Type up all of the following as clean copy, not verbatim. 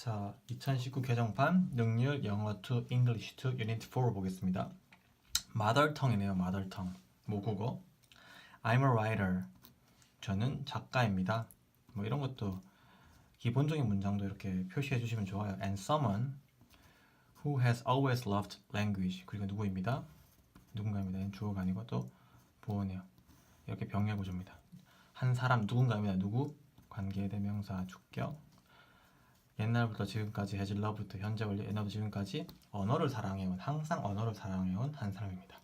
자, 2019 개정판 능률 영어 2 English 2 Unit 4 보겠습니다. Mother tongue이네요. Mother tongue. 모국어. I'm a writer. 저는 작가입니다. 뭐 이런 것도 기본적인 문장도 이렇게 표시해 주시면 좋아요. And someone who has always loved language. 그리고 누구입니다. 누군가입니다. 주어가 아니고 또 보어네요. 이렇게 병렬 구조입니다. 한 사람 누군가입니다. 누구? 관계대명사 주격. 옛날부터 지금까지 has loved 현재 완료 옛날부터 지금까지 언어를 사랑해온 항상 언어를 사랑해온 한 사람입니다.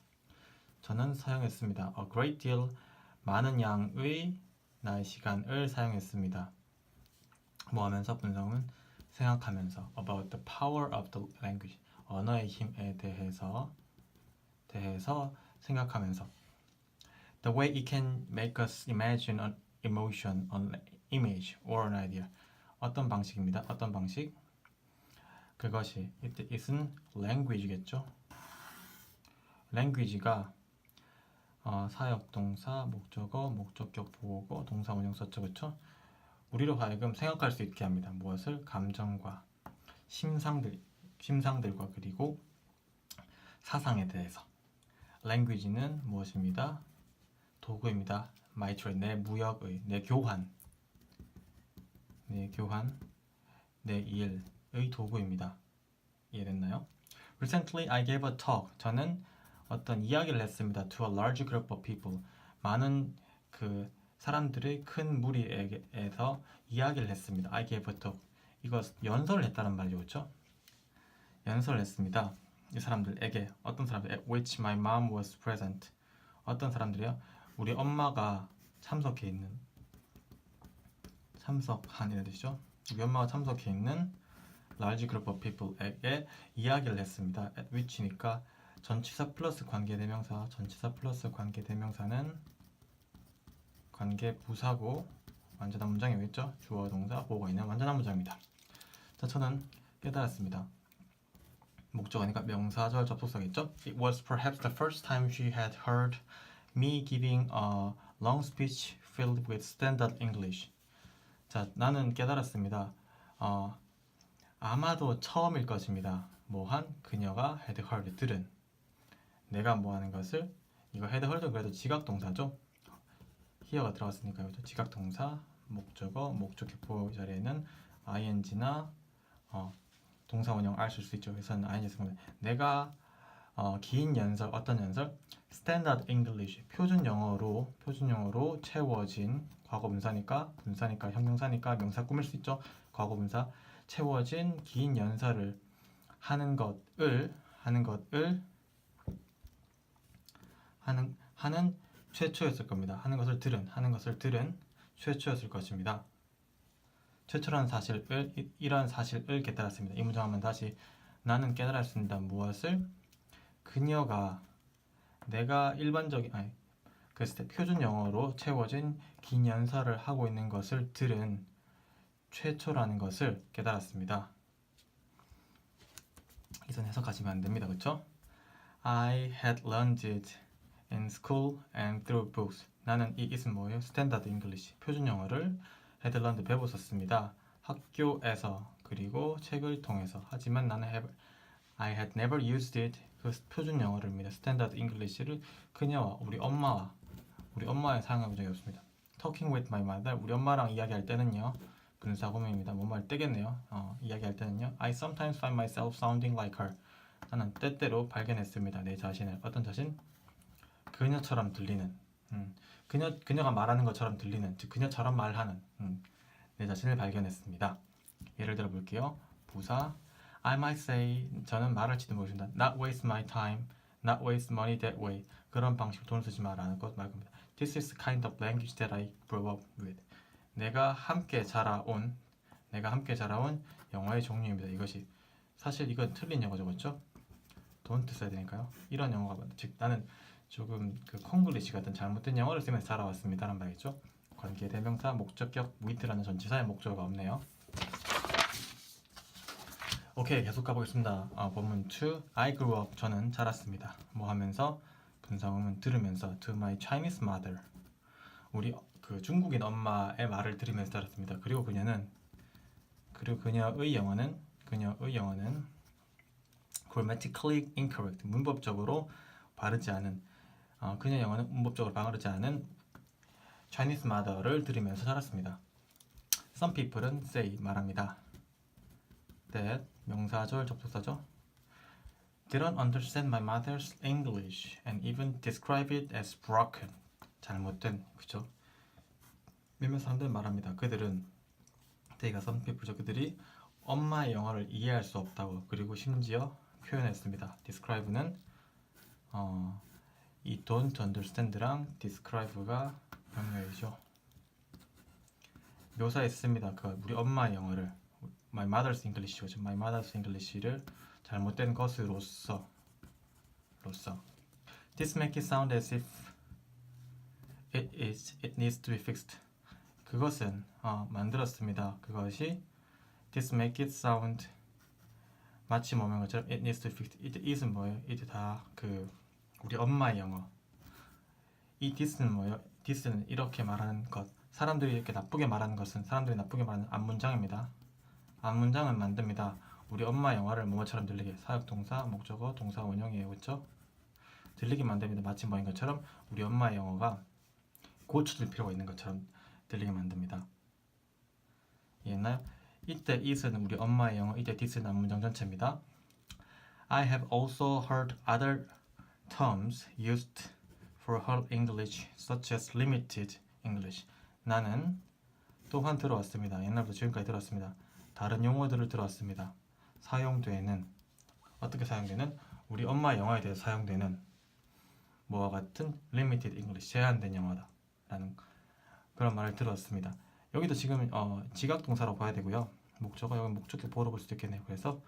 저는 사용했습니다. A great deal 많은 양의 나의 시간을 사용했습니다. 뭐 하면서 분석은 생각하면서 about the power of the language 언어의 힘에 대해서 생각하면서 the way it can make us imagine an emotion, an image or an idea 어떤 방식입니다. 어떤 방식? 그것이 it은 language겠죠. language가 사역, 동사, 목적어, 목적격, 보어고, 동사, 원형 썼죠. 그렇죠? 우리로 하여금 생각할 수 있게 합니다. 무엇을? 감정과 심상들과 그리고 사상에 대해서. language는 무엇입니다? 도구입니다. my trade, 내 무역의, 내 교환, 내 일의 도구입니다. 이해됐나요? Recently I gave a talk. 저는 어떤 이야기를 했습니다. To a large group of people. 많은 그 사람들의 큰 무리에서 이야기를 했습니다. I gave a talk. 이거 연설을 했다는 말이죠. 그렇죠? 연설을 했습니다. 이 사람들에게 어떤 사람들 at which my mom was present. 어떤 사람들이요? 우리 엄마가 참석한 이런 뜻이죠. 우리 엄마가 참석해 있는 large group of people에게 이야기를 했습니다. at which니까 전치사 플러스 관계대명사, 전치사 플러스 관계대명사는 관계부사고 완전한 문장이 여기 있죠. 주어, 동사, 보어가 있는 완전한 문장입니다. 자, 저는 깨달았습니다. 목적어니까 명사절 접속사겠죠. It was perhaps the first time she had heard me giving a long speech filled with standard English. 자, 나는 깨달았습니다. 아마도 처음일 것입니다. 뭐한 그녀가 had heard 들은 내가 뭐하는 것을 이거 had heard 그래도 지각동사죠. here가 들어갔으니까 이것도 지각동사 목적어 목적격 보호 자리에는 ing나 동사 원형 R 쓸 수 있죠. 그래서 ing 쓰면 내가 긴 연설 어떤 연설? Standard English 표준 영어로 채워진 과거 분사니까 형용사니까 명사 꾸밀 수 있죠. 과거 분사 채워진 긴 연설을 하는 것을 최초였을 겁니다. 하는 것을 들은 최초였을 것입니다. 최초라는 사실을 이런 사실을 깨달았습니다. 이 문장 한번 다시 나는 깨달았습니다. 무엇을? 그녀가 내가 표준 영어로 채워진 긴 연설을 하고 있는 것을 들은 최초라는 것을 깨달았습니다. 이선 해석하시면 안 됩니다. 그렇죠? I had learned it in school and through books. 나는 이 it은 뭐예요? Standard English 표준 영어를 had learned 배웠었습니다. 학교에서 그리고 책을 통해서. 하지만 나는 I had never used it 그 표준 영어를입니다. Standard English를 그녀와 우리 엄마에 사용한 적이 없습니다. Talking with my mother 우리 엄마랑 이야기할 때는요. 분사구문입니다. 뭐말 때겠네요. 이야기할 때는요. I sometimes find myself sounding like her. 나는 때때로 발견했습니다. 내 자신을 어떤 자신? 그녀처럼 들리는 그녀가 말하는 것처럼 들리는 즉 그녀처럼 말하는 내 자신을 발견했습니다. 예를 들어 볼게요. 부사 I might say 저는 말할지도 모르겠습니다. Not waste my time, not waste money that way. 그런 방식으로 돈을 쓰지 말라는 것 말입니다. This is the kind of language that I grew up with. 내가 함께 자라온 영어의 종류입니다. 이것이 사실 이건 틀린 영어죠, 그렇죠? don't 써야 되니까요. 이런 영어가 즉 나는 조금 그 콩글리시 같은 잘못된 영어를 쓰면서 자라왔습니다라는 말이죠. 관계 대명사 목적격 with라는 전치사의 목적어가 없네요. 오케이, 계속 가보겠습니다. 본문 2 I grew up 저는 자랐습니다. 뭐 하면서? 분사구문 들으면서 to my Chinese mother 우리 그 중국인 엄마의 말을 들으면서 자랐습니다. 그리고 그녀는 그리고 그녀의 영어는 grammatically incorrect, 문법적으로 바르지 않은 그녀의 영어는 문법적으로 바르지 않은 Chinese mother를 들으면서 자랐습니다. Some people은 say, 말합니다. That, 명사절, 접속사죠. Didn't understand my mother's English and even describe it as broken. 잘못된, 그쵸? 몇몇 사람들은 말합니다. 그들은, they가 some people죠. 그들이 엄마의 영어를 이해할 수 없다고, 그리고 심지어 표현했습니다. describe는 이 don't understand랑 describe가 병렬이죠. 묘사했습니다. 그 우리 엄마의 영어를 my mother's English죠. my mother's English를 잘못된 것으로서 This make it sound as if it needs to be fixed. 그것은 만들었습니다. 그것이 This make it sound 마치 뭐면 것처럼 it needs to be fixed. it is은 뭐예요? it 다 그 우리 엄마의 영어. 이 this는 뭐예요? this는 이렇게 말하는 것. 사람들이 이렇게 나쁘게 말하는 것은 사람들이 나쁘게 말하는 앞문장입니다. 앞문장은 만듭니다. 우리 엄마 영어를 뭐뭐처럼 들리게. 사역동사, 목적어, 동사 원형이에요. 그렇죠? 들리게 만듭니다. 마치 뭐인 것처럼 우리 엄마의 영어가 고쳐줄 필요가 있는 것처럼 들리게 만듭니다. 이해했나요? 이때 is는 우리 엄마의 영어, 이때 this는 앞문장 전체입니다. I have also heard other terms used for her English, such as limited English. 나는 또한 들어왔습니다. 옛날부터 지금까지 들어왔습니다. 다른 용어들을 들어왔습니다. 사용되는, 어떻게 사용되는? 우리 엄마 영어에 대해서 사용되는 뭐와 같은 limited English, 제한된 영어다 라는 그런 말을 들어왔습니다. 여기도 지금 지각동사로 봐야 되고요. 목적어, 여기 목적격 보러 볼 수도 있겠네요. 그래서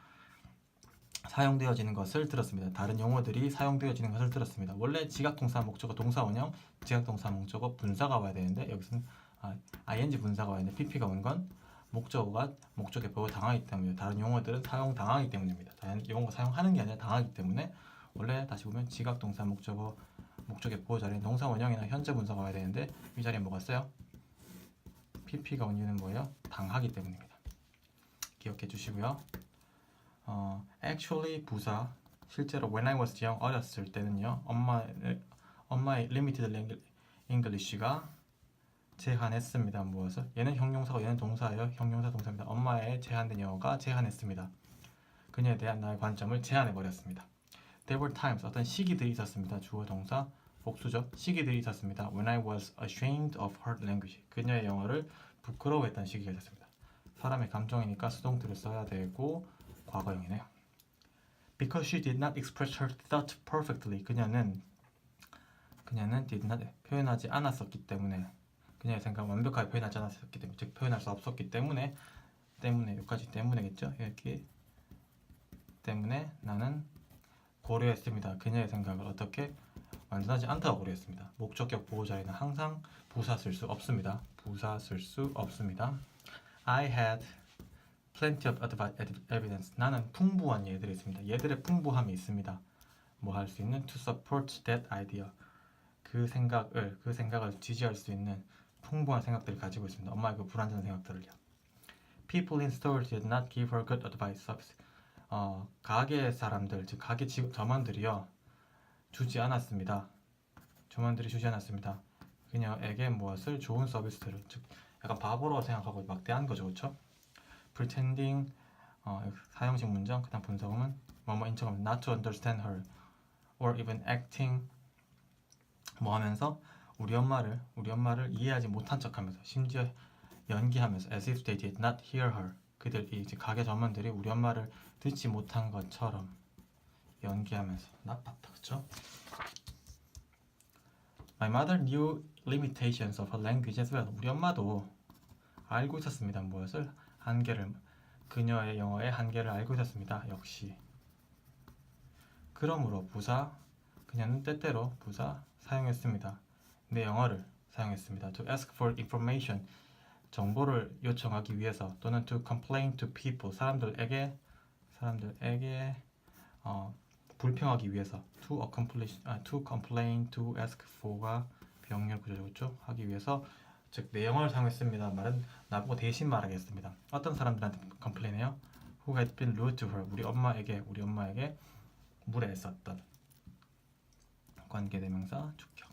사용되어지는 것을 들었습니다. 다른 용어들이 사용되어지는 것을 들었습니다. 원래 지각동사, 목적어, 동사 원형, 지각동사, 목적어, 분사가 와야 되는데 여기서는 ing 분사가 와야 되는데 pp가 온 건 목적어가 목적에 보고 당하기 때문에 다른 용어들은 사용 당하기 때문입니다. 다른 용어 사용하는 게 아니라 당하기 때문에 원래 다시 보면 지각동사, 목적어, 목적의 보호 자리에 동사 원형이나 현재 분사가 와야 되는데 이 자리에 뭐가 써요? pp가 온 이유는 뭐예요? 당하기 때문입니다. 기억해 주시고요. Actually 부사, 실제로 when I was young, 어렸을 때는요, 엄마의 limited English가 제한했습니다. 무엇을? 얘는 형용사고 얘는 동사예요. 형용사 동사입니다. 엄마의 제한된 영어가 제한했습니다. 그녀에 대한 나의 관점을 제한해버렸습니다. There were times, 어떤 시기들이 있었습니다. 주어 동사 복수죠. 시기들이 있었습니다. When I was ashamed of her language. 그녀의 영어를 부끄러워했던 시기가 있었습니다. 사람의 감정이니까 수동태를 써야 되고 과거형이네요. Because she did not express her thought perfectly. 그녀는 did not 표현하지 않았었기 때문에 그녀의 생각을 완벽하게 표현하지 않았었기 때문에 즉 표현할 수 없었기 때문에 여기까지 때문에겠죠. 여기 때문에 나는 고려했습니다. 그녀의 생각을 어떻게 완전하지 않다고 고려했습니다. 목적격 보호 자리는 항상 부사 쓸 수 없습니다. I had plenty of evidence. 나는 풍부한 예들이 있습니다. 얘들의 풍부함이 있습니다. 뭐 할 수 있는 to support that idea. 그 생각을 지지할 수 있는 풍부한 생각들을 가지고 있습니다. 엄마의 그 불완전한 생각들을요. People in stores did not give her good advice. 가게 사람들, 즉 가게 점원들이요 주지 않았습니다. 그녀에게 무엇을? 좋은 서비스를, 즉 약간 바보로 생각하고 막대한 거죠, 그렇죠? Pretending, 사형식 문장, 그다음 분사구문 뭐뭐인 척하면 not to understand her, or even acting 뭐 하면서 우리 엄마를 이해하지 못한 척하면서 심지어 연기하면서 as if they did not hear her. 그들이 이제 가게 점원들이 우리 엄마를 듣지 못한 것처럼 연기하면서 나빴다, 그렇죠? My mother knew limitations of her language as well. 우리 엄마도 알고 있었습니다. 무엇을? 그녀의 영어의 한계를 알고 있었습니다. 역시. 그러므로 부사, 그녀는 때때로 부사 사용했습니다. 내 영어를 사용했습니다. To ask for information, 정보를 요청하기 위해서 또는 to complain to people, 사람들에게 불평하기 위해서 to complain, to ask for가 병렬 구조죠, 그렇죠? 하기 위해서 즉 내용을 사용했습니다. 말은 나보고 대신 말하겠습니다. 어떤 사람들한테 컴플레인해요? Who had been rude to her. 우리 엄마에게 무례했었던. 관계대명사 주격.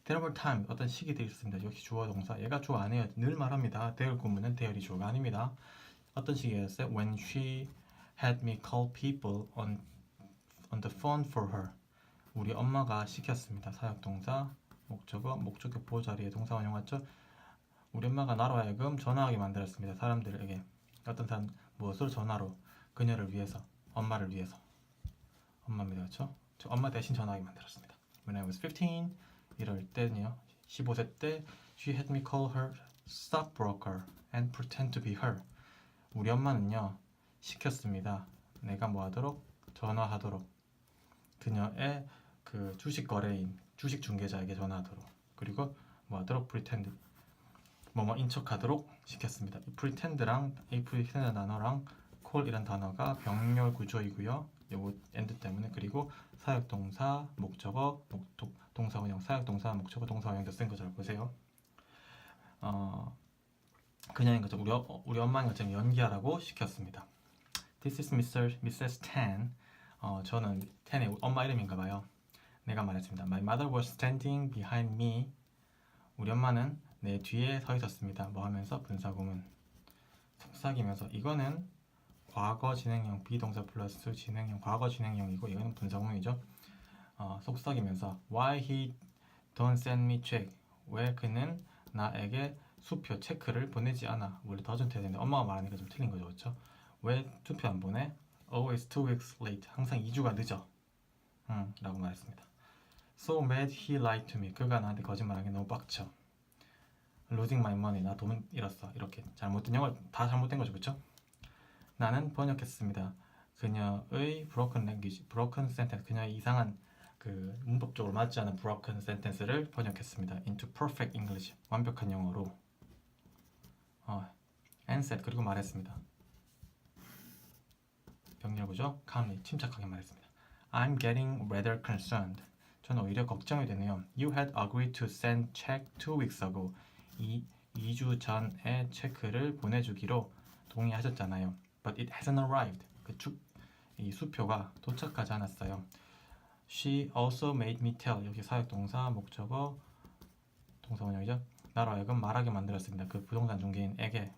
There were times 어떤 시기들이 있습니다. 역시 주어 동사. 얘가 주어 아니에요. 늘 말합니다. there 구문은 there이 주어가 아닙니다. 어떤 시기였어요? When she had me call people on the phone for her. 우리 엄마가 시켰습니다. 사역동사, 목적어, 목적격 보호 자리에 동사 원형 왔죠? 우리 엄마가 나로 하여금 전화하게 만들었습니다. 사람들에게. 어떤 사람 무엇을 전화로 그녀를 위해서, 엄마를 위해서. 엄마입니다. 그렇죠? 저 엄마 대신 전화하게 만들었습니다. When I was 15, 이럴 때는요. 15세 때 she had me call her stockbroker and pretend to be her. 우리 엄마는요. 시켰습니다. 내가 뭐 하도록? 전화하도록. 그녀의 그 주식 거래인, 주식 중개자에게 전화하도록. 그리고 뭐 하도록? pretend. 뭐뭐인 척하도록 시켰습니다. 이 pretend랑 이 pretend 단어랑 call 이란 단어가 병렬 구조이고요. 요거 end 때문에. 그리고 사역동사, 목적어, 동사원형, 사역동사, 목적어, 동사원형도 쓴 거 잘 보세요. 그녀인 것처럼 우리 엄마인 것처럼 연기하라고 시켰습니다. This is Mrs. Tan. 저는 Tan의 엄마 이름인가 봐요. 내가 말했습니다. My mother was standing behind me. 우리 엄마는 내 뒤에 서 있었습니다. 뭐 하면서? 분사구문. 속삭이면서. 이거는 과거 진행형, 비동사 플러스 진행형, 과거 진행형이고 이거는 분사구문이죠. 속삭이면서 Why he don't send me check? 왜 그는 나에게 수표, 체크를 보내지 않아? 원래 doesn't 해야 되는데 엄마가 말하니까 좀 틀린 거죠. 그렇죠? 왜 수표 안 보내? Always 2 weeks late. 항상 2주가 늦어. 라고 말했습니다. So mad he lied to me. 그가 나한테 거짓말한 게 너무 빡쳐. Losing my money. 나 돈 잃었어. 이렇게 잘못된 영어 다 잘못된 거죠. 그렇죠? 나는 번역했습니다. 그녀의 broken language, broken sentence, 그녀의 이상한 그 문법적으로 맞지 않은 broken sentence를 번역했습니다. into perfect English, 완벽한 영어로. and said, 그리고 말했습니다. 병렬구조, calmly, 침착하게 말했습니다. I'm getting rather concerned. 저는 오히려 걱정이 되네요. You had agreed to send check 2 weeks ago. 2주 전에 체크를 보내주기로 동의하셨잖아요. But it hasn't arrived. 이 수표가 도착하지 않았어요. She also made me tell. 여기 사역동사, 목적어, 동사원형이죠. 나로 하여금 말하게 만들었습니다. 그 부동산 중개인에게,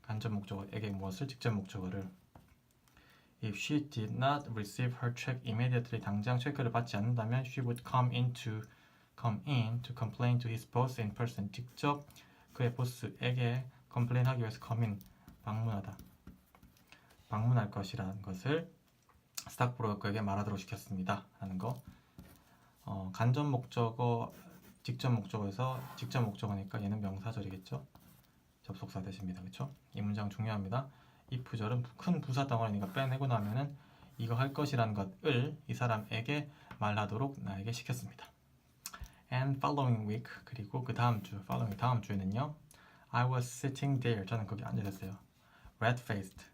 간접 목적어에게 무엇을? 직접 목적어를. If she did not receive her check immediately, 당장 체크를 받지 않는다면 she would come in to complain to his boss in person. 직접 그의 보스에게 컴플레인하기 위해서 come in, 방문할 것이라는 것을 스탁브로커에게 말하도록 시켰습니다. 라는 거. 간접 목적어, 직접 목적어에서 직접 목적어니까 얘는 명사절이겠죠. 접속사 대신입니다. 그렇죠? 이 문장 중요합니다. if절은 큰 부사 덩어리니까 빼내고 나면은 이거 할 것이라는 것을 이 사람에게 말하도록 나에게 시켰습니다. And following week, 그리고 그 다음 주, following 다음 주에는요. I was sitting there. 저는 거기 앉아 있었어요. Red-faced.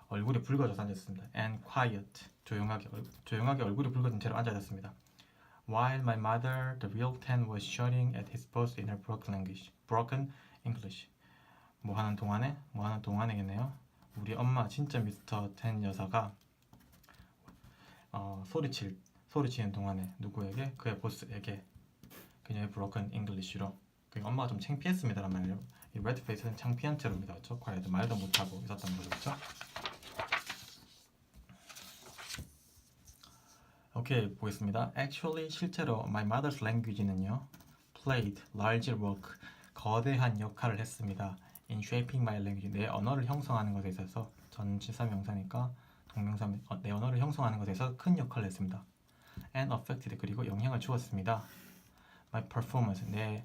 얼굴이 붉어져서 앉았습니다. And quiet. 조용하게 얼굴이 붉어진 채로 앉아 있었습니다. While my mother, the real Tan, was shouting at his boss in her broken English. 뭐 하는 동안에겠네요. 우리 엄마 진짜 미스터 텐 여사가 소리치는 동안에 누구에게? 그의 보스에게 그녀의 broken English로. 그러니까 엄마가 좀 창피했습니다란 말이에요. 이 red face는 창피한 채로입니다. 그렇죠? 과연 말도 못하고 있었던 거죠. 그렇죠? 오케이, 보겠습니다. Actually, 실제로 my mother's language는요. played large role, 거대한 역할을 했습니다. in shaping my language, 내 언어를 형성하는 것에 있어서 전치사 명사니까 동명사, 내 언어를 형성하는 것에 있어서 큰 역할을 했습니다. and affected, 그리고 영향을 주었습니다. my performance, 내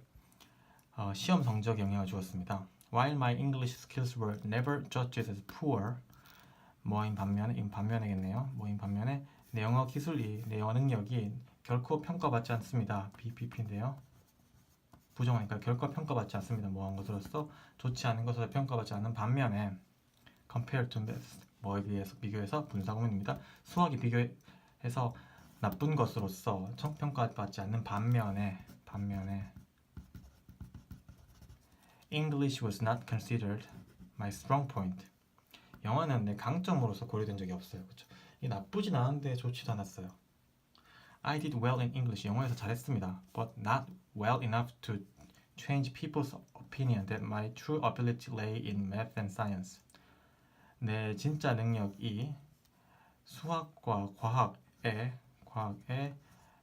시험 성적에 영향을 주었습니다. While my English skills were never judged as poor, 뭐인 반면에겠네요. 뭐인 반면에 내 영어 기술이, 내 영어 능력이 결코 평가받지 않습니다. BPP인데요. 부정하니까 결코 평가받지 않습니다. 뭐한 것으로서 좋지 않은 것으로 평가받지 않는 반면에 compared to 뭐에 비교해서 분사구문입니다. 수학이 비교해서 나쁜 것으로서 평가받지 않는 반면에 English was not considered my strong point. 영어는 내 강점으로서 고려된 적이 없어요. 그렇죠? 이게 나쁘진 않은데 좋지도 않았어요. I did well in English. 영어에서 잘했습니다. But not well enough to change people's opinion that my true ability lay in math and science. 내 진짜 능력이 수학과 과학에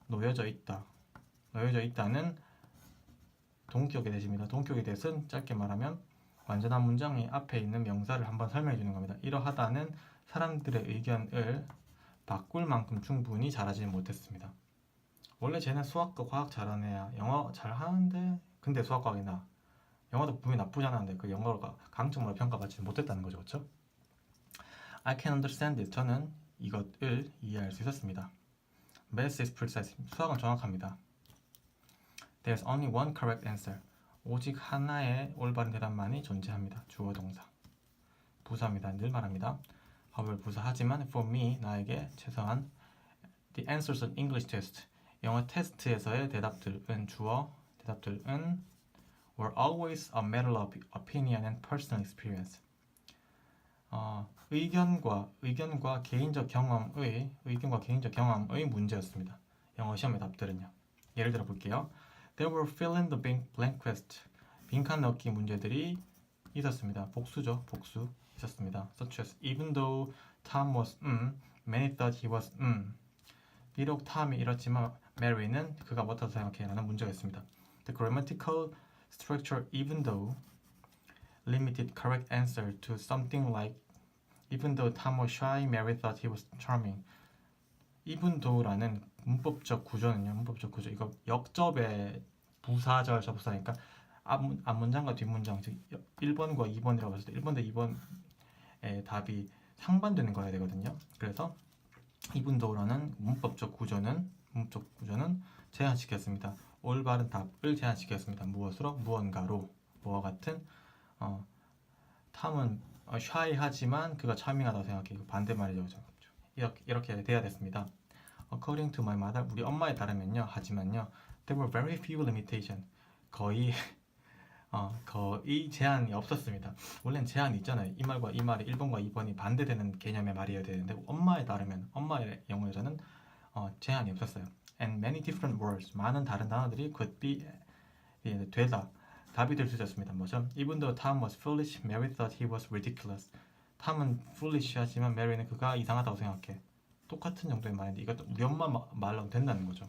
놓여져 있다는 동격의 대시입니다. 동격의 대신 짧게 말하면 완전한 문장이 앞에 있는 명사를 한번 설명해 주는 겁니다. 이러하다는 사람들의 의견을 바꿀 만큼 충분히 잘하지 못했습니다. 원래 쟤는 수학과 과학 잘하는 애야. 영어 잘하는데 근데 수학 과학이 나. 영어도 분명히 나쁘지 않았는데 그 영어가 강점으로 평가받지 못했다는 거죠. 그렇죠? I can understand it. 저는 이것을 이해할 수 있었습니다. Math is precise. 수학은 정확합니다. There's only one correct answer. 오직 하나의 올바른 대답만이 존재합니다. 주어 동사. 부사입니다. 늘 말합니다. however 부사하지만 for me 나에게 최소한 the answers on English test 영어 테스트에서의 대답들은 were always a matter of opinion and personal experience. 의견과 개인적 경험의 문제였습니다. 영어 시험의 답들은요. 예를 들어 볼게요. There were fill in the blank questions. 빈칸 넣기 문제들이 있었습니다. 복수죠. 복수 있었습니다. Such as even though Tom was many thought he was 비록 탐이 이렇지만 Mary는 그가 어떻다고 생각해? 라는 문제가 있습니다. The grammatical structure even though limited correct answer to something like even though Tom was shy, Mary thought he was charming. even though라는 문법적 구조는요. 이거 역접의 부사절 접사니까 앞문장과 뒷문장 즉 1번과 2번이라고 했을 때 1번과 2번의 답이 상반되는 거야 되거든요. 그래서 even though라는 문법적 구조는 제한시켰습니다. 올바른 답을 제한시켰습니다. 무엇으로? 무언가로. 뭐와 같은 탐은 shy하지만 그가 charming하다고 생각해. 반대말이죠. 이렇게 돼야 됐습니다. According to my mother, 우리 엄마에 따르면요. 하지만요. There were very few limitations. 거의 제한이 없었습니다. 원래는 제한이 있잖아요. 이 말과 이 말이 1번과 2번이 반대되는 개념의 말이어야 되는데 엄마에 따르면 엄마의 영어에서는 제한이 없었어요. And many different words, 많은 다른 단어들이 could be 답이 될 수 있었습니다. 뭐죠? Even though Tom was foolish, Mary thought he was ridiculous. 탐은 foolish하지만 Mary는 그가 이상하다고 생각해. 똑같은 정도의 말인데 이것도 우리 엄마 말로 된다는 거죠.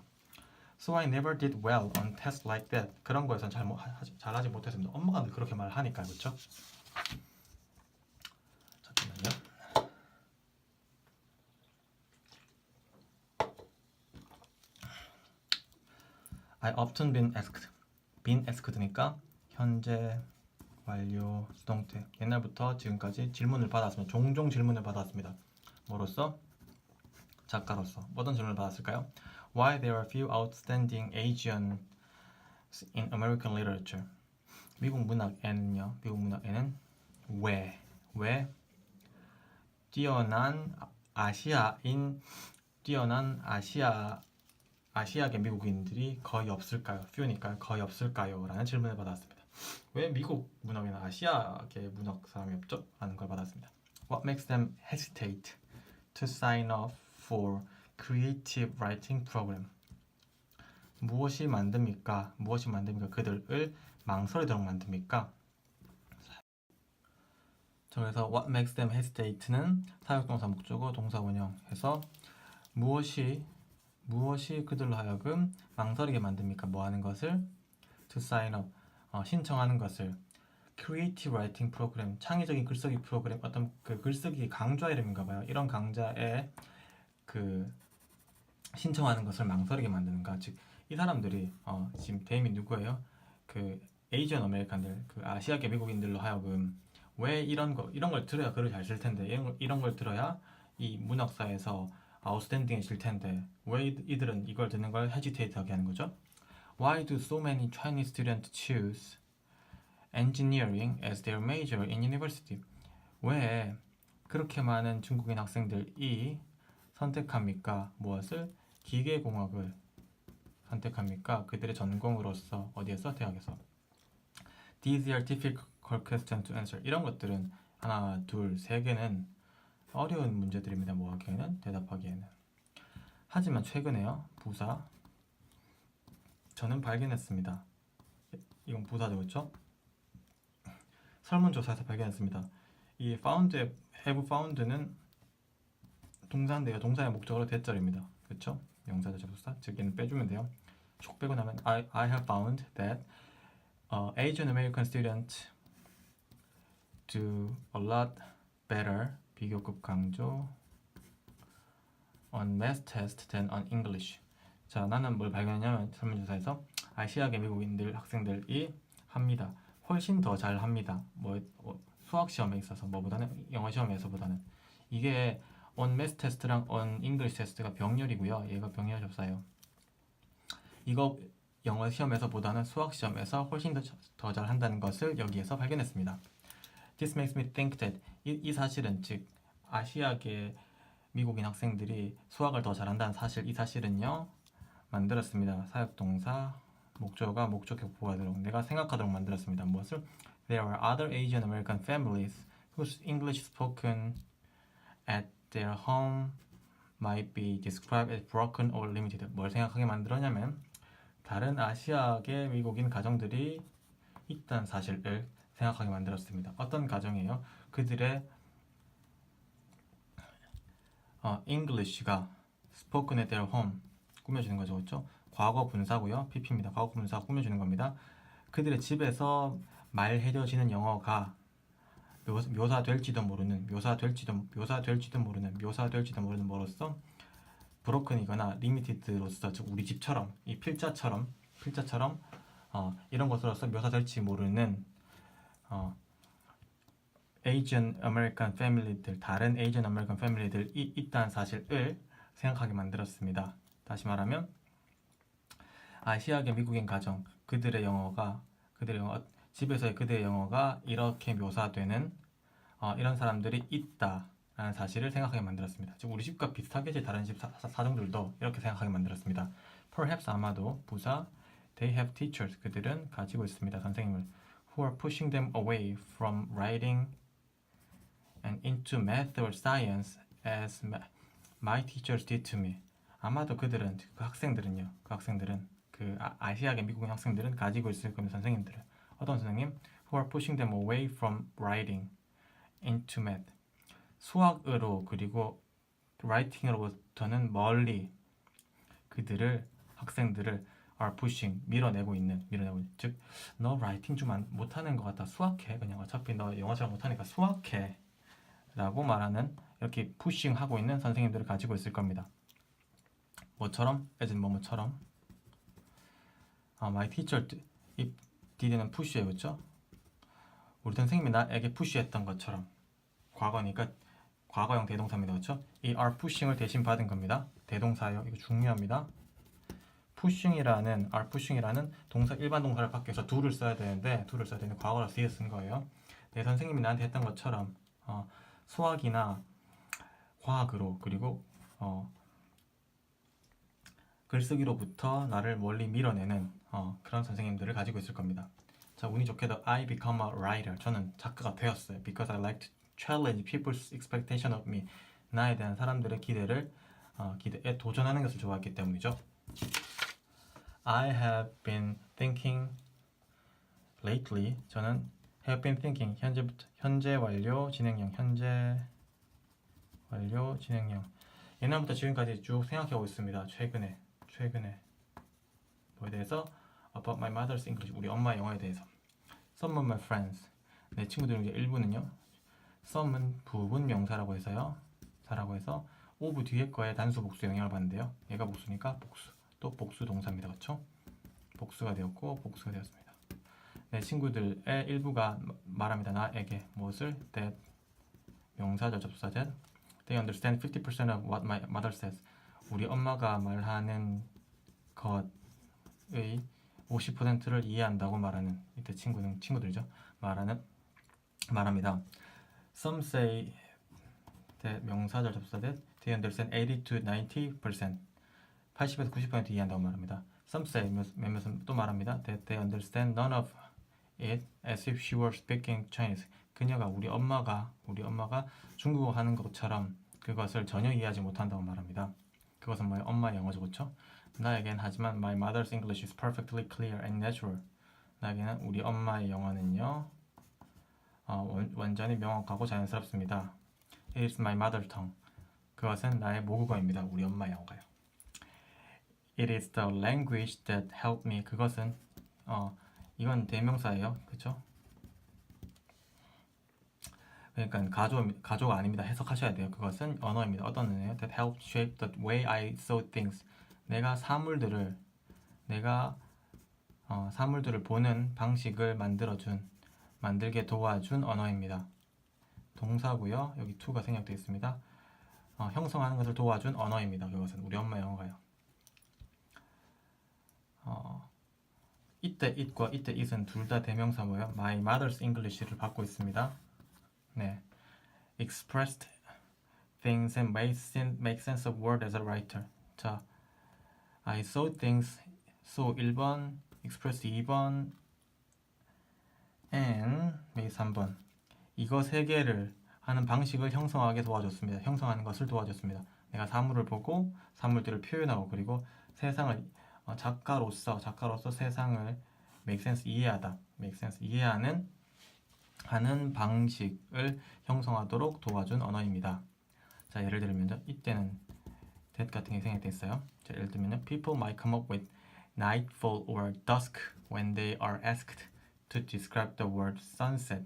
So I never did well on tests like that. 그런 거에선 잘하지 못했습니다. 엄마가 늘 그렇게 말하니까 그렇죠? 잠깐만요. I often been asked니까 현재 완료 수동태. 옛날부터 지금까지 질문을 받았습니다. 종종 질문을 받았습니다. 뭐로써? 작가로서. 어떤 질문을 받았을까요? Why there are few outstanding Asians in American literature? 미국 문학에는 왜 뛰어난 아시아계 미국인들이 거의 없을까요? few니까요. 거의 없을까요? 라는 질문을 받았습니다. 왜 미국 문학에는 아시아계 문학 사람이 없죠? 라는 걸 받았습니다. What makes them hesitate to sign up for creative writing program? 무엇이 만듭니까? 그들을 망설이도록 만듭니까? 그래서 what makes them hesitate는 사역동사 목적어 동사 원형해서 무엇이 그들로 하여금 망설이게 만듭니까? 뭐 하는 것을? to sign up 신청하는 것을. creative writing program 창의적인 글쓰기 프로그램 어떤 그 글쓰기 강좌 이름인가 봐요. 이런 강좌에 그 신청하는 것을 망설이게 만드는가. 즉 이 사람들이 지금 대임이 누구예요? 그 에이지언 아메리칸들, 그 아시아계 미국인들로 하여금 왜 이런 걸 들어야 글을 잘 쓸 텐데 이런 걸 들어야 이 문학사에서 아웃스탠딩해질 텐데 왜 이들은 이걸 듣는 걸 헤지테이트하게 하는 거죠? Why do so many Chinese students choose engineering as their major in university? 왜 그렇게 많은 중국인 학생들이 선택합니까? 무엇을? 기계공학을 선택합니까? 그들의 전공으로서 어디에서? 대학에서. These are difficult questions to answer. 이런 것들은 하나, 둘, 세 개는 어려운 문제들입니다. 뭐 하기에는 대답하기에는. 하지만 최근에요. 부사 저는 발견했습니다. 이건 부사죠, 그렇죠? 설문조사에서 발견했습니다. 이 found에 have found는 동사인데요. 동사의 목적어로 대절입니다. 그렇죠? 명사절 접속사 즉 얘는 빼주면 돼요. 촉 빼고 나면 I have found that Asian American students do a lot better 비교급 강조 on math test than on English. 자, 나는 뭘 발견했냐면 설문조사에서 아시아계 미국인들 학생들이 합니다. 훨씬 더 잘 합니다. 수학 시험에 있어서 뭐보다는 영어 시험에서보다는 이게 on math test랑 on English test가 병렬이고요. 얘가 병렬 접사예요. 이거 영어 시험에서보다는 수학 시험에서 훨씬 더 잘 한다는 것을 여기에서 발견했습니다. This makes me think that 이 사실은 즉 아시아계 미국인 학생들이 수학을 더 잘한다는 사실 이 사실은요 만들었습니다. 사역동사 목적어가 목적격 보호하도록 내가 생각하도록 만들었습니다. 무엇을? There are other Asian American families whose English spoken at their home might be described as broken or limited. 뭘 생각하게 만들었냐면 다른 아시아계 미국인 가정들이 있다는 사실을 생각하게 만들었습니다. 어떤 가정이에요? 그들의 English가 spoken at their home 꾸며주는 거죠, 그렇죠? 과거 분사고요. PP입니다. 과거 분사 꾸며주는 겁니다. 그들의 집에서 말해져지는 영어가 묘사될지도 모르는 뭐로써 브로큰이거나 리미티드로서 즉 우리 집처럼 이 필자처럼 이런 것으로서 묘사될지 모르는 Asian American 패밀리들 다른 Asian American 패밀리들이 있다는 사실을 생각하게 만들었습니다. 다시 말하면 아시아계 미국인 가정 그들의 영어 집에서의 그들의 영어가 이렇게 묘사되는 이런 사람들이 있다라는 사실을 생각하게 만들었습니다. 즉 우리 집과 비슷하게 다른 집 사정들도 이렇게 생각하게 만들었습니다. Perhaps 아마도 부사 They have teachers 그들은 가지고 있습니다. 선생님을 who are pushing them away from writing and into math or science as my teachers did to me. 아마도 그들은 그 학생들은 그 아시아계 미국인 학생들은 가지고 있을 겁니다. 선생님들은 어떤 선생님? Who are pushing them away from writing into math. 수학으로 그리고 writing으로부터는 멀리 학생들을 are pushing 밀어내고 있는 즉 너 writing 좀 못하는 것 같다 수학해 그냥 어차피 너 영어 잘 못하니까 수학해 라고 말하는 이렇게 pushing 하고 있는 선생님들을 가지고 있을 겁니다. 뭐처럼? as in 뭐뭐처럼 my teacher 이 did는 push예요, 그렇죠? 우리 선생님이 나에게 push했던 것처럼 과거니까 과거형 대동사입니다, 그렇죠? 이 are pushing을 대신 받은 겁니다. 대동사예요. 이거 중요합니다. are pushing이라는 동사 일반 동사를 받기 위해서 do를 써야 되는데 과거로 뒤에 쓴 거예요. 내 선생님이 나한테 했던 것처럼 수학이나 과학으로 그리고 글쓰기로부터 나를 멀리 밀어내는 그런 선생님들을 가지고 있을 겁니다. 자, 운이 좋게도 I become a writer. 저는 작가가 되었어요. Because I like to challenge people's expectation of me. 나에 대한 사람들의 기대에 도전하는 것을 좋아했기 때문이죠. I have been thinking lately. 저는 have been thinking 현재 완료 진행형 옛날부터 지금까지 쭉 생각해오고 있습니다. 최근에 뭐에 대해서 about my mother's English 우리 엄마의 영어에 대해서 some of my friends 내 친구들 중에 일부는요 some은 부분 명사라고 해서 of 뒤에 거에 단수 복수 영향을 받는데요 얘가 복수니까 또 복수 동사입니다. 그렇죠? 복수가 되었고 복수가 되었습니다. 내 친구들의 일부가 말합니다. 나에게 무엇을? that 명사절 접사 that they understand 50% of what my mother says 우리 엄마가 말하는 것의 50%를 이해한다고 말하는 이때 친구들이죠. 말합니다. Some say that 명사절 접사 that they understand 80 to 90% 80에서 90% 이해한다고 말합니다. Some say 몇몇은 또 말합니다. that they understand none of it as if she were speaking Chinese. 그녀가 우리 엄마가 중국어 하는 것처럼 그것을 전혀 이해하지 못한다고 말합니다. 그것은 뭐예요? 엄마의 영어죠, 그렇죠? 나에겐 하지만 my mother's English is perfectly clear and natural. 나에게는 우리 엄마의 영어는요 완전히 명확하고 자연스럽습니다. It is my mother tongue. 그것은 나의 모국어입니다. 우리 엄마 영어가요. It is the language that helped me. 그것은 이건 대명사예요. 그렇죠? 그러니까 가조가 아닙니다. 해석하셔야 돼요. 그것은 언어입니다. 어떤 언어예요? That helped shape the way I saw things. 내가 사물들을 보는 방식을 만들게 도와준 언어입니다. 동사고요. 여기 to가 생략되어 있습니다. 형성하는 것을 도와준 언어입니다. 그것은 우리 엄마 영어가요. 이때 it과 이때 it은 둘 다 대명사 뭐예요? My mother's English를 받고 있습니다. 네, expressed things and make sense of word as a writer. 자, I saw things, saw 1번, expressed 2번, and make 3번. 이거 세 개를 하는 방식을 형성하게 도와줬습니다. 형성하는 것을 도와줬습니다. 내가 사물을 보고 사물들을 표현하고 그리고 세상을 작가로서 세상을 make sense 이해하는 하는 방식을 형성하도록 도와준 언어입니다. 자, 예를 들면요, 이때는 that 같은 게 생략돼 있어요. 자, 예를 들면요, people might come up with nightfall or dusk when they are asked to describe the word sunset.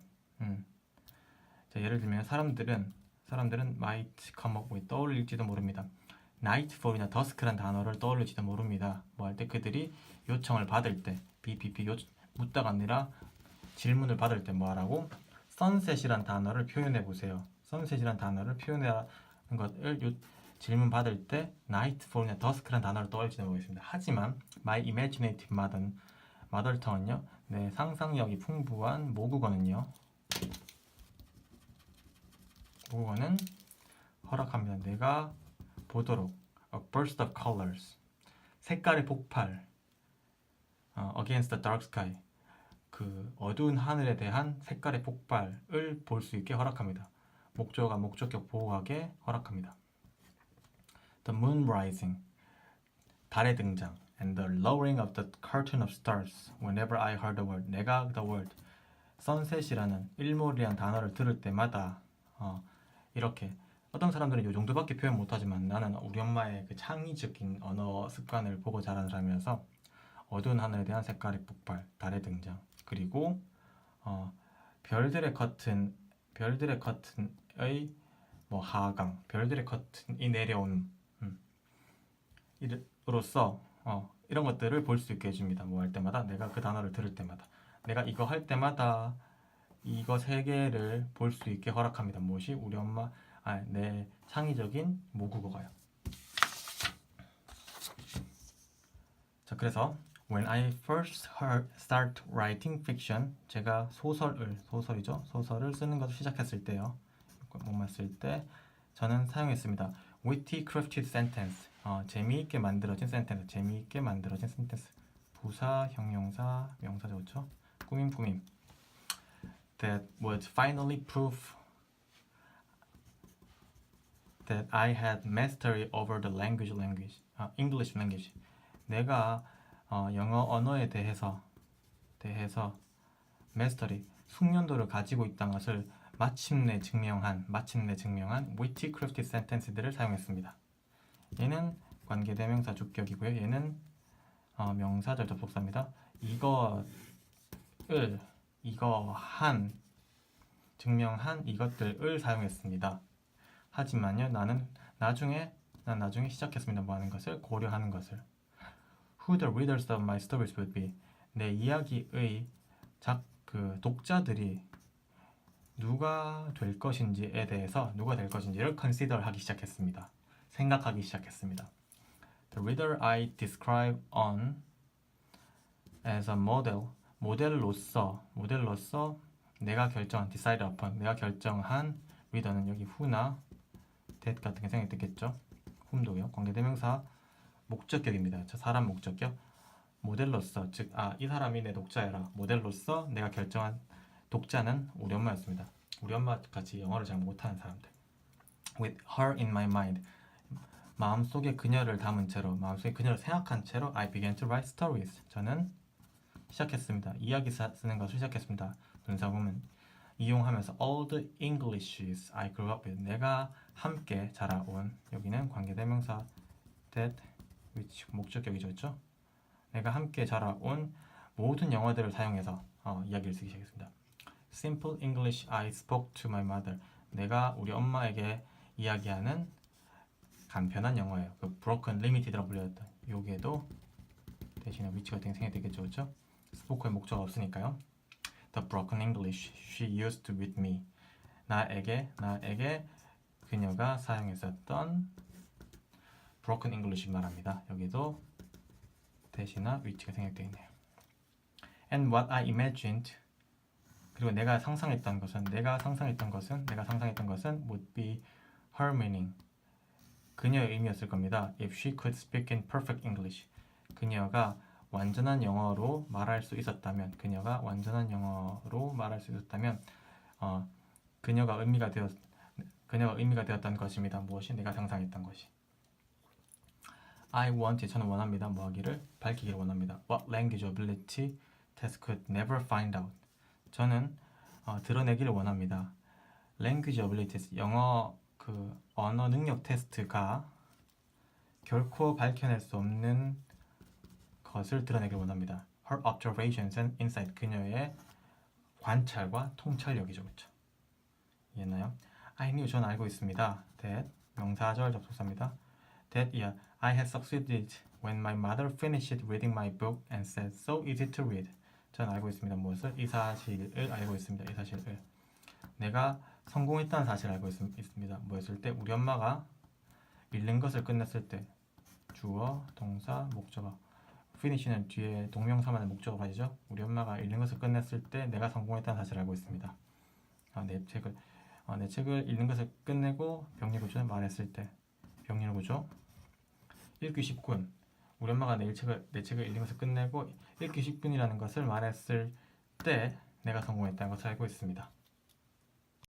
자, 예를 들면 사람들은 might come up with 떠올릴지도 모릅니다. nightfall이나 dusk란 단어를 떠올릴지도 모릅니다. 뭐 할 때 그들이 요청을 받을 때 묻다가 아니라 질문을 받을 때 뭐 하라고? sunset이란 단어를 표현해 보세요. sunset이란 단어를 표현하는 것을 질문 받을 때 nightfall이나 dusk란 단어를 떠올릴지도 모르겠습니다. 하지만 my imaginative mother tongue는요, 내 상상력이 풍부한 모국어는 허락합니다. 내가 보도록 a burst of colors, 색깔의 폭발, against the dark sky, 그 어두운 하늘에 대한 색깔의 폭발을 볼 수 있게 허락합니다. 목적어가 목적격 보호하게 허락합니다. The moon rising, 달의 등장, and the lowering of the curtain of stars whenever I heard the word. 내가 the word sunset이라는 일몰이라는 단어를 들을 때마다 이렇게 어떤 사람들은 이 정도밖에 표현 못하지만 나는 우리 엄마의 그 창의적인 언어 습관을 보고 자란 사람이라서 어두운 하늘에 대한 색깔의 폭발, 달의 등장, 그리고 별들의 커튼의 뭐 하강, 별들의 커튼이 내려오는 이로써 이런 것들을 볼 수 있게 해줍니다. 뭐 할 때마다, 내가 그 단어를 들을 때마다, 내가 이거 할 때마다 이거 세 개를 볼 수 있게 허락합니다. 무엇이? 우리 엄마, 내 창의적인 모국어가요. 자, 그래서 when I first start writing fiction, 제가 소설을 쓰는 것을 시작했을 때요, 뭐만 쓸 때 저는 사용했습니다. witty crafted sentence, 재미있게 만들어진 센텐스, 부사, 형용사, 명사죠, 그렇죠? 꾸밈. That would finally prove that I had mastery over the English language. 내가 영어 언어에 대해서 mastery, 숙련도를 가지고 있다는 것을 마침내 증명한 witty crafted sentence들을 사용했습니다. 얘는 관계대명사 주격이고요. 얘는 명사절 접속사입니다. 증명한 이것들을 사용했습니다. 하지만요, 나는 나중에 시작했습니다. 뭐 하는 것을? 고려하는 것을. Who the readers of my stories would be. 내 이야기의 독자들이 누가 될 것인지를 consider하기 시작했습니다. 생각하기 시작했습니다. The reader I describe on as a model, 모델로서 내가 결정한 reader는 여기 who나 that 같은 게 생략됐겠죠. whom도요. 관계대명사 목적격입니다. 사람 목적격. 모델로서, 즉, 이 사람이 내 독자여라. 모델로서 내가 결정한 독자는 우리 엄마였습니다. 우리 엄마 같이 영어를 잘 못하는 사람들. With her in my mind. 마음속에 그녀를 담은 채로, 마음속에 그녀를 생각한 채로 I began to write stories. 저는 시작했습니다. 이야기 쓰는 것을 시작했습니다. 분사구문 이용하면서 all the Englishes I grew up with. 내가 함께 자라온, 여기는 관계대명사 that which 목적격이죠, 그렇죠? 내가 함께 자라온 모든 영어들을 사용해서 이야기를 쓰기 시작했습니다. Simple English I spoke to my mother. 내가 우리 엄마에게 이야기하는 간편한 영어예요. 그 broken limited라고 불렸던 요게도 대신에 위치가 생략이 되겠죠, 그렇죠? spoke의 목적가 없으니까요. The broken English she used with me. 나에게 그녀가 사용했었던 broken English 말합니다. 여기도 대신나 위치가 생략되어 있네요. And what I imagined. 그리고 내가 상상했던 것은 would be her meaning. 그녀의 의미였을 겁니다. If she could speak in perfect English. 그녀가 완전한 영어로 말할 수 있었다면, 그녀가 의미가 되었던 것입니다. 무엇이? 내가 상상했던 것이. I wanted. 저는 원합니다. 뭐 하기를? 밝히기를 원합니다. What language ability test could never find out. 저는 드러내기를 원합니다. Language abilities. 영어 언어 능력 테스트가 결코 밝혀낼 수 없는 것을 드러내길 원합니다. Her observations and insight. 그녀의 관찰과 통찰력이죠, 그렇죠? 이해했나요? I knew. 저는 알고 있습니다. That 명사절 접속사입니다. That I had succeeded when my mother finished reading my book and said so easy to read. 저는 알고 있습니다. 무엇을? 이 사실을 알고 있습니다. 이 사실을. 내가 성공했다는 사실을 알고 있습니다. 뭐였을 때? 우리 엄마가 읽는 것을 끝냈을 때. 주어, 동사, 목적어. finish는 뒤에 동명사만의 목적어 가지죠. 우리 엄마가 읽는 것을 끝냈을 때 내가 성공했다는 사실을 알고 있습니다. 내 책을 읽는 것을 끝내고 병렬구조는 말했을 때. 병렬구조. 읽기 쉽군. 우리 엄마가 내 책을 읽는 것을 끝내고 읽기 쉽군이라는 것을 말했을 때 내가 성공했다는 것을 알고 있습니다.